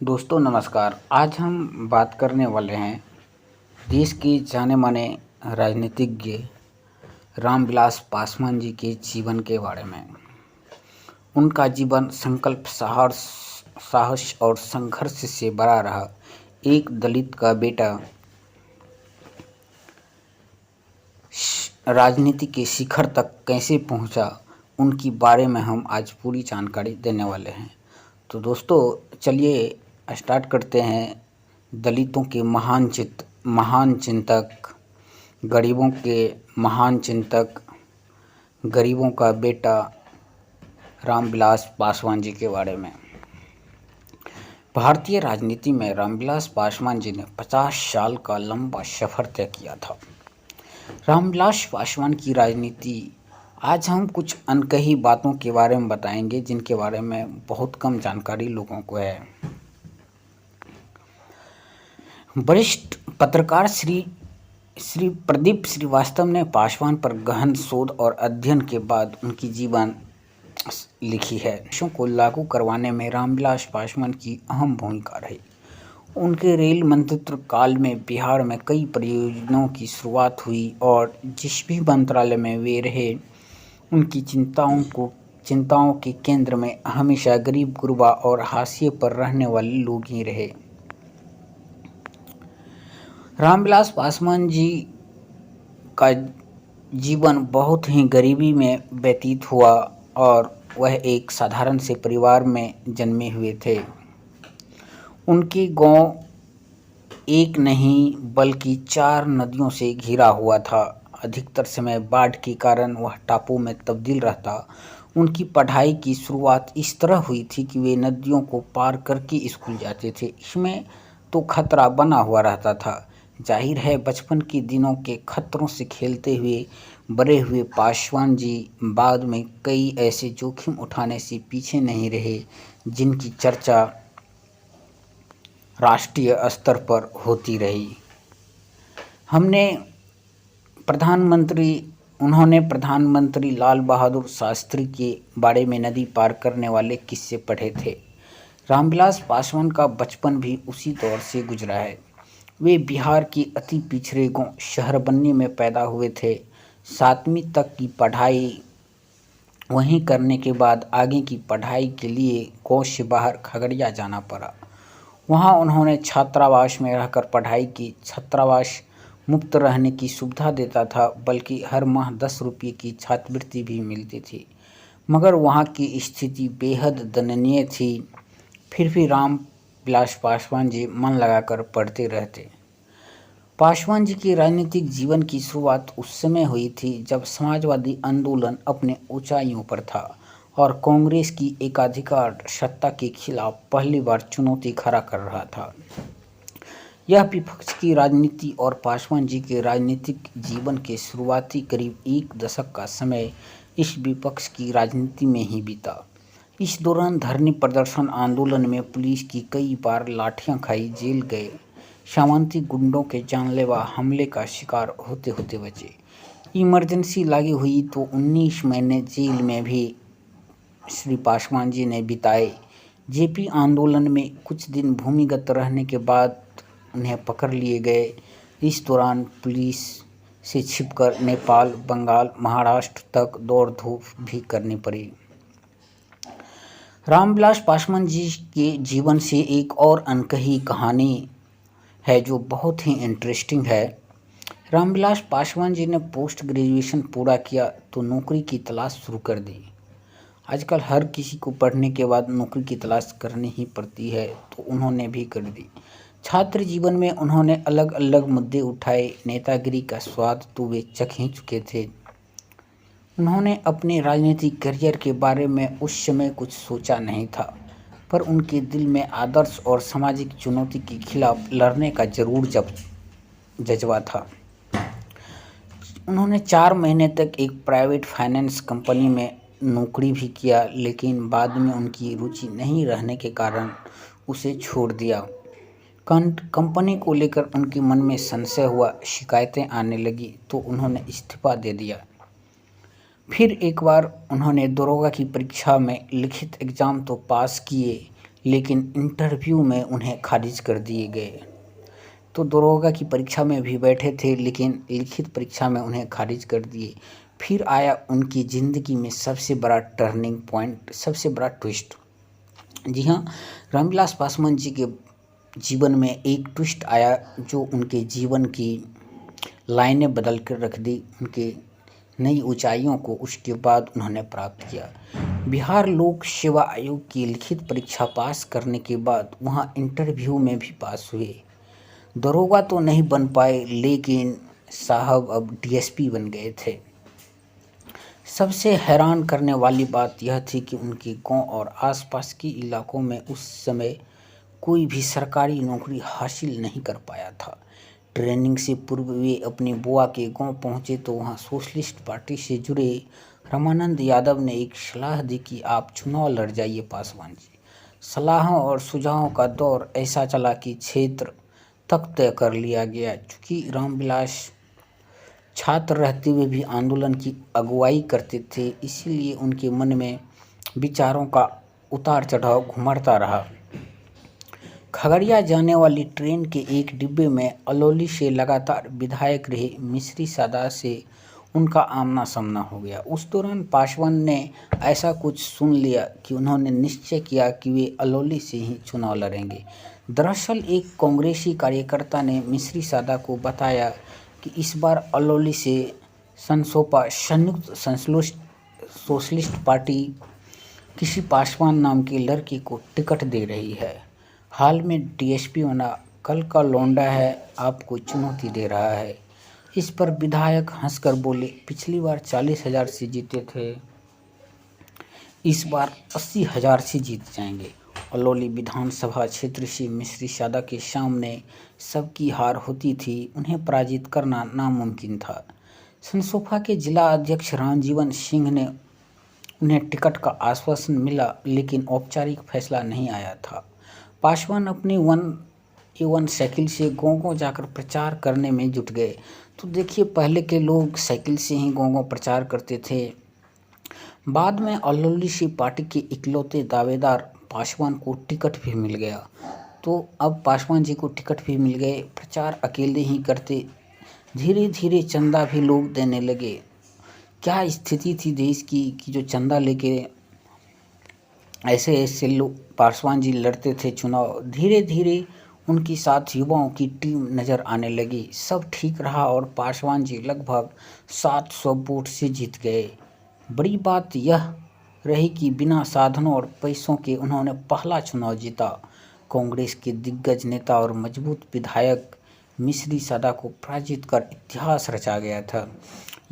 दोस्तों नमस्कार। आज हम बात करने वाले हैं देश के जाने माने राजनीतिज्ञ रामविलास पासवान जी के जीवन के बारे में। उनका जीवन संकल्प, साहस और संघर्ष से भरा रहा। एक दलित का बेटा राजनीति के शिखर तक कैसे पहुंचा, उनकी बारे में हम आज पूरी जानकारी देने वाले हैं। तो दोस्तों चलिए स्टार्ट करते हैं। दलितों के महान चिंतक, गरीबों के महान चिंतक, गरीबों का बेटा रामविलास पासवान जी के बारे में। भारतीय राजनीति में रामविलास पासवान जी ने 50 साल का लंबा सफ़र तय किया था। रामविलास पासवान की राजनीति, आज हम कुछ अनकही बातों के बारे में बताएंगे जिनके बारे में बहुत कम जानकारी लोगों को है। वरिष्ठ पत्रकार श्री प्रदीप श्रीवास्तव ने पासवान पर गहन शोध और अध्ययन के बाद उनकी जीवन लिखी है। देशों को लागू करवाने में रामविलास पासवान की अहम भूमिका रही। उनके रेल मंत्रित्व काल में बिहार में कई परियोजनाओं की शुरुआत हुई और जिस भी मंत्रालय में वे रहे, उनकी चिंताओं के केंद्र में हमेशा गरीब, गुरबा और हाशिए पर रहने वाले लोग ही रहे। रामविलास पासवान जी का जीवन बहुत ही गरीबी में व्यतीत हुआ और वह एक साधारण से परिवार में जन्मे हुए थे। उनके गांव एक नहीं बल्कि 4 नदियों से घिरा हुआ था। अधिकतर समय बाढ़ के कारण वह टापू में तब्दील रहता। उनकी पढ़ाई की शुरुआत इस तरह हुई थी कि वे नदियों को पार करके स्कूल जाते थे। इसमें तो खतरा बना हुआ रहता था। जाहिर है, बचपन के दिनों के खतरों से खेलते हुए बड़े हुए पासवान जी बाद में कई ऐसे जोखिम उठाने से पीछे नहीं रहे जिनकी चर्चा राष्ट्रीय स्तर पर होती रही। उन्होंने प्रधानमंत्री लाल बहादुर शास्त्री के बारे में नदी पार करने वाले किस्से पढ़े थे। रामविलास पासवान का बचपन भी उसी दौर से गुजरा है। वे बिहार के अति पिछड़े गांव शहरबन्नी में पैदा हुए थे। 7वीं तक की पढ़ाई वहीं करने के बाद आगे की पढ़ाई के लिए गांव से बाहर खगड़िया जाना पड़ा। वहां उन्होंने छात्रावास में रहकर पढ़ाई की। छात्रावास मुफ्त रहने की सुविधा देता था, बल्कि हर माह 10 रुपये की छात्रवृत्ति भी मिलती थी, मगर वहां की स्थिति बेहद दयनीय थी। फिर भी रामविलास पासवान जी मन लगाकर पढ़ते रहते। पासवान जी के राजनीतिक जीवन की शुरुआत उस समय हुई थी जब समाजवादी आंदोलन अपने ऊंचाइयों पर था और कांग्रेस की एकाधिकार सत्ता के खिलाफ पहली बार चुनौती खड़ा कर रहा था। यह विपक्ष की राजनीति और पासवान जी के राजनीतिक जीवन के शुरुआती करीब 1 दशक का समय इस विपक्ष की राजनीति में ही बीता। इस दौरान धरने प्रदर्शन आंदोलन में पुलिस की कई बार लाठियां खाई, जेल गए, सामंती गुंडों के जानलेवा हमले का शिकार होते होते बचे। इमरजेंसी लागू हुई तो 19 महीने जेल में भी श्री पासवान जी ने बिताए। जेपी आंदोलन में कुछ दिन भूमिगत रहने के बाद उन्हें पकड़ लिए गए। इस दौरान पुलिस से छिपकर नेपाल, बंगाल, महाराष्ट्र तक दौड़ धूप भी करनी पड़ी। रामविलास पासवान जी के जीवन से एक और अनकही कहानी है जो बहुत ही इंटरेस्टिंग है। रामविलास पासवान जी ने पोस्ट ग्रेजुएशन पूरा किया तो नौकरी की तलाश शुरू कर दी। आजकल हर किसी को पढ़ने के बाद नौकरी की तलाश करनी ही पड़ती है, तो उन्होंने भी कर दी। छात्र जीवन में उन्होंने अलग अलग मुद्दे उठाए। नेतागिरी का स्वाद तो वे चख ही चुके थे। उन्होंने अपने राजनीतिक करियर के बारे में उस समय कुछ सोचा नहीं था, पर उनके दिल में आदर्श और सामाजिक चुनौती के खिलाफ लड़ने का जरूर जज्बा था। उन्होंने 4 महीने तक एक प्राइवेट फाइनेंस कंपनी में नौकरी भी किया, लेकिन बाद में उनकी रुचि नहीं रहने के कारण उसे छोड़ दिया। कंपनी को लेकर उनके मन में संशय हुआ, शिकायतें आने लगी तो उन्होंने इस्तीफा दे दिया। फिर एक बार उन्होंने दरोगा की परीक्षा में लिखित एग्जाम तो पास किए, लेकिन इंटरव्यू में उन्हें खारिज कर दिए गए। तो दरोगा की परीक्षा में भी बैठे थे, लेकिन लिखित परीक्षा में उन्हें खारिज कर दिए। फिर आया उनकी ज़िंदगी में सबसे बड़ा टर्निंग पॉइंट, सबसे बड़ा ट्विस्ट। जी हाँ, रामविलास पासवान जी के जीवन में एक ट्विस्ट आया जो उनके जीवन की लाइनें बदल कर रख दी, उनके नई ऊंचाइयों को उसके बाद उन्होंने प्राप्त किया। बिहार लोक सेवा आयोग की लिखित परीक्षा पास करने के बाद वहां इंटरव्यू में भी पास हुए। दरोगा तो नहीं बन पाए, लेकिन साहब अब डीएसपी बन गए थे। सबसे हैरान करने वाली बात यह थी कि उनके गांव और आसपास के इलाकों में उस समय कोई भी सरकारी नौकरी हासिल नहीं कर पाया था। ट्रेनिंग से पूर्व वे अपनी बुआ के गांव पहुंचे तो वहां सोशलिस्ट पार्टी से जुड़े रामानंद यादव ने एक सलाह दी कि आप चुनाव लड़ जाइए पासवान जी। सलाहों और सुझावों का दौर ऐसा चला कि क्षेत्र तक तय कर लिया गया। चूँकि रामविलास छात्र रहते हुए भी आंदोलन की अगुवाई करते थे, इसीलिए उनके मन में विचारों का उतार चढ़ाव घुमड़ता रहा। खगड़िया जाने वाली ट्रेन के एक डिब्बे में अलौली से लगातार विधायक रहे मिश्री सादा से उनका आमना सामना हो गया। उस दौरान पासवान ने ऐसा कुछ सुन लिया कि उन्होंने निश्चय किया कि वे अलौली से ही चुनाव लड़ेंगे। दरअसल एक कांग्रेसी कार्यकर्ता ने मिश्री सादा को बताया कि इस बार अलौली से सनसोपा संयुक्त सोशलिस्ट पार्टी किसी पासवान नाम के लड़के को टिकट दे रही है। हाल में डीएसपी होना, कल का लौंडा है, आपको चुनौती दे रहा है। इस पर विधायक हंसकर बोले, पिछली बार 40,000 से जीते थे, इस बार 80,000 से जीत जाएंगे। अलौली विधानसभा क्षेत्र से मिश्री सादा के सामने सबकी हार होती थी, उन्हें पराजित करना नामुमकिन था। सनसोफा के जिला अध्यक्ष रामजीवन सिंह ने उन्हें टिकट का आश्वासन मिला, लेकिन औपचारिक फैसला नहीं आया था। पासवान अपनी 1A1 साइकिल से गाँव-गाँव जाकर प्रचार करने में जुट गए। तो देखिए, पहले के लोग साइकिल से ही गाँव-गाँव प्रचार करते थे। बाद में अलौली से पार्टी के इकलौते दावेदार पासवान को टिकट भी मिल गया। तो अब पासवान जी को टिकट भी मिल गए, प्रचार अकेले ही करते, धीरे धीरे चंदा भी लोग देने लगे। क्या स्थिति थी देश की कि जो चंदा लेके ऐसे ऐसे लोग पासवान जी लड़ते थे चुनाव। धीरे धीरे उनके साथ युवाओं की टीम नज़र आने लगी। सब ठीक रहा और पासवान जी लगभग 700 वोट से जीत गए। बड़ी बात यह रही कि बिना साधनों और पैसों के उन्होंने पहला चुनाव जीता। कांग्रेस के दिग्गज नेता और मजबूत विधायक मिश्री सादा को पराजित कर इतिहास रचा गया था।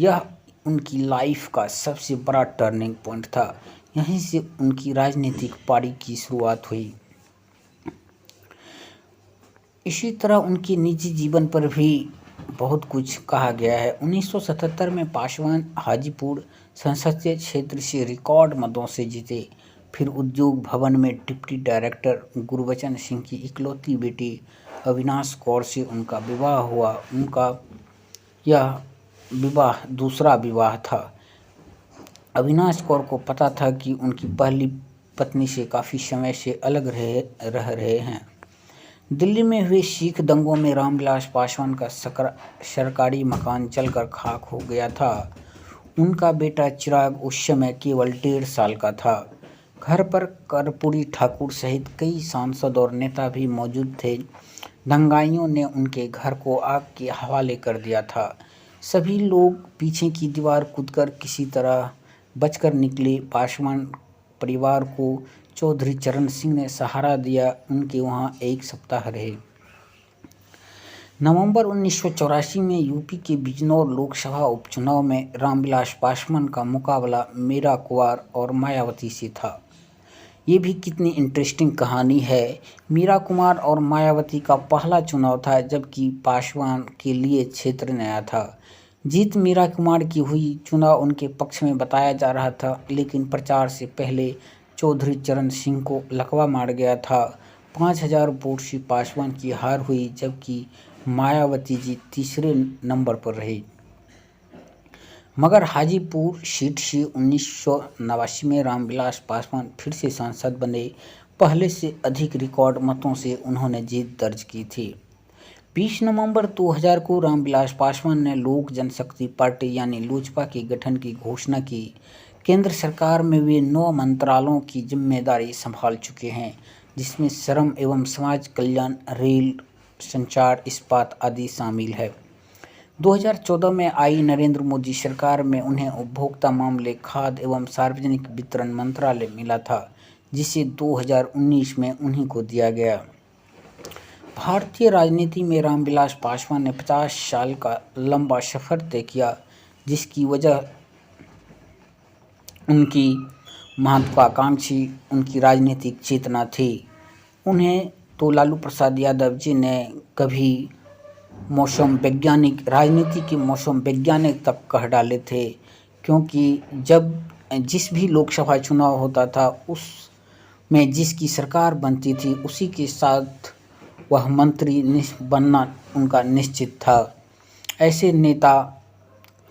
यह उनकी लाइफ का सबसे बड़ा टर्निंग पॉइंट था। यहीं से उनकी राजनीतिक पारी की शुरुआत हुई। इसी तरह उनके निजी जीवन पर भी बहुत कुछ कहा गया है। 1977 में पासवान हाजीपुर संसदीय क्षेत्र से रिकॉर्ड मतों से जीते। फिर उद्योग भवन में डिप्टी डायरेक्टर गुरबचन सिंह की इकलौती बेटी अविनाश कौर से उनका विवाह हुआ। उनका यह विवाह दूसरा विवाह था। अविनाश कौर को पता था कि उनकी पहली पत्नी से काफ़ी समय से अलग रह रहे हैं। दिल्ली में हुए सिख दंगों में रामविलास पासवान का सरकारी मकान जलकर खाक हो गया था। उनका बेटा चिराग उस समय केवल 1.5 साल का था। घर पर कर्पूरी ठाकुर सहित कई सांसद और नेता भी मौजूद थे। दंगाइयों ने उनके घर को आग के हवाले कर दिया था। सभी लोग पीछे की दीवार कूदकर किसी तरह बचकर निकले। पासवान परिवार को चौधरी चरण सिंह ने सहारा दिया। उनके वहां 1 सप्ताह रहे। नवंबर 1984 में यूपी के बिजनौर लोकसभा उपचुनाव में रामविलास पासवान का मुकाबला मीरा कुमार और मायावती से था। ये भी कितनी इंटरेस्टिंग कहानी है। मीरा कुमार और मायावती का पहला चुनाव था, जबकि पासवान के लिए क्षेत्र नया था। जीत मीरा कुमार की हुई। चुनाव उनके पक्ष में बताया जा रहा था, लेकिन प्रचार से पहले चौधरी चरण सिंह को लकवा मार गया था। 5,000 वोट से पासवान की हार हुई, जबकि मायावती जी तीसरे नंबर पर रही। मगर हाजीपुर सीट से 1989 में रामविलास पासवान फिर से सांसद बने। पहले से अधिक रिकॉर्ड मतों से उन्होंने जीत दर्ज की थी। 20 नवंबर 2000 को रामविलास पासवान ने लोक जनशक्ति पार्टी यानी लोजपा के गठन की घोषणा की। केंद्र सरकार में वे 9 मंत्रालयों की जिम्मेदारी संभाल चुके हैं, जिसमें श्रम एवं समाज कल्याण, रेल, संचार, इस्पात आदि शामिल है। 2014 में आई नरेंद्र मोदी सरकार में उन्हें उपभोक्ता मामले, खाद्य एवं सार्वजनिक वितरण मंत्रालय मिला था, जिसे 2019 में उन्हीं को दिया गया। भारतीय राजनीति में रामविलास पासवान ने 50 साल का लंबा सफर तय किया, जिसकी वजह उनकी महत्वाकांक्षी उनकी राजनीतिक चेतना थी। उन्हें तो लालू प्रसाद यादव जी ने कभी मौसम वैज्ञानिक, राजनीति के मौसम वैज्ञानिक तक कह डाले थे, क्योंकि जब जिस भी लोकसभा चुनाव होता था उसमें जिसकी सरकार बनती थी उसी के साथ वह मंत्री बनना उनका निश्चित था। ऐसे नेता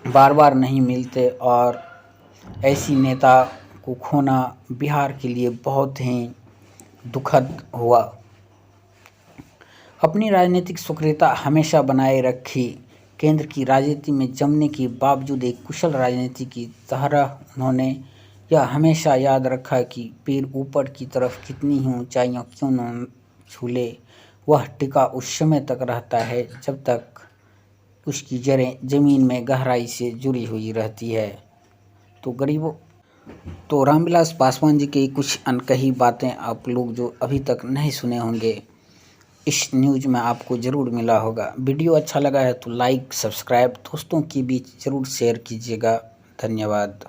बार बार नहीं मिलते और ऐसी नेता को खोना बिहार के लिए बहुत ही दुखद हुआ। अपनी राजनीतिक सक्रियता हमेशा बनाए रखी। केंद्र की राजनीति में जमने के बावजूद एक कुशल राजनीति की तरह उन्होंने यह हमेशा याद रखा कि पैर ऊपर की तरफ कितनी ही ऊंचाइयां क्यों न छू ले, वह टिका उस समय तक रहता है जब तक उसकी जड़ें जमीन में गहराई से जुड़ी हुई रहती है। तो रामविलास पासवान जी की कुछ अनकही बातें आप लोग जो अभी तक नहीं सुने होंगे, इस न्यूज़ में आपको ज़रूर मिला होगा। वीडियो अच्छा लगा है तो लाइक, सब्सक्राइब, दोस्तों के बीच ज़रूर शेयर कीजिएगा। धन्यवाद।